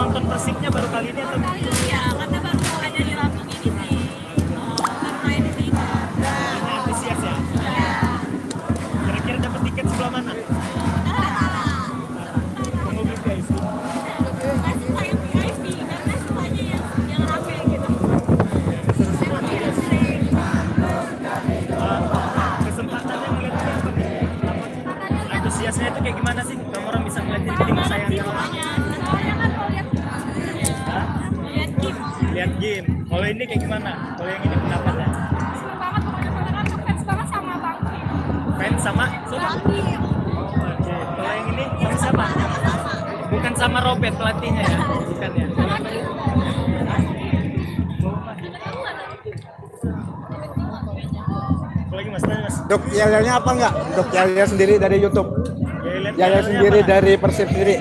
nonton Persibnya baru kali ini atau? Iya, karena baru ada di Lampung ini sih. Baru main di sini. Ini antusias ya. Kira-kira dapat tiket sebelah mana? Tunggu beli guys. Masih sayang VIP karena semuanya yang rame gitu. Kesempatannya ngeliat apa nih? Antusiasnya itu kayak gimana sih? Orang bisa ngeliat jadi tim sayangnya. Soalnya kan kalau lihat game. Lihat game. Kalau ini kayak gimana? Kalau yang ini pendapatnya? Seru banget pokoknya karena kan fans banget sama Bang Kim. Fans sama? Bang Kim. Oke. Kalau yang ini sama siapa? Bukan sama Robert pelatihnya ya? Bukan ya? Kalau lagi mas, tanya mas. Untuk yel-yelnya apa enggak? Untuk yel-yel sendiri dari YouTube. Yel-yel sendiri apa? dari Persib sendiri.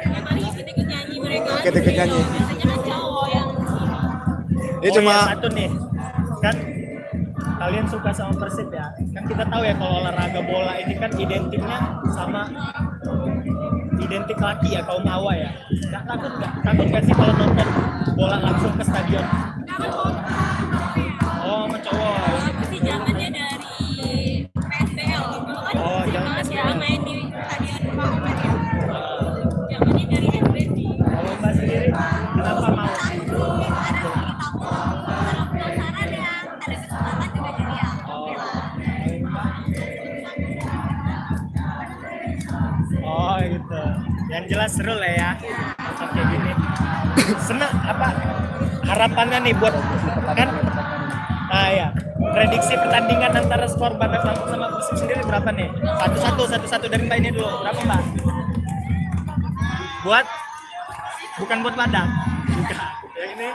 Yang paling ikut-ikut nyanyi mereka. Ikut-ikut nyanyi. Biasanya kan cowok yang Ini Oh, cuma ya, satu nih. Kan kalian suka sama Persib ya? Kan kita tahu ya kalau olahraga bola ini kan identiknya sama identik laki ya, kaum hawa ya. Nggak takut nggak? Takut nggak sih kalau nonton bola langsung ke stadion? Oh, sama cowok. pasti zamannya dari PSBL. Dulu kan Oh, sering zaman banget ya PSBL. main di stadion Pakuan ya. Zamannya dari SD sih. Kalau mbak sendiri, kenapa mau? Oh gitu. Yang jelas seru lah ya. Masak kayak gini. Senang apa harapannya nih buat kan? Nah ya, prediksi pertandingan antara skor Badak Lampung sama Persib sendiri berapa nih? Satu-satu dari Mbak ini dulu. Berapa Mbak? Buat? Bukan buat Badak. Bukan. Yang ini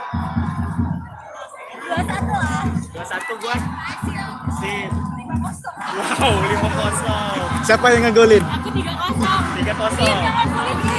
2-1 lah. 2-1 buat Persib. Wow, 5-0. siapa yang ngegolin? Aku 3-0. 3-0. Jangan sulit.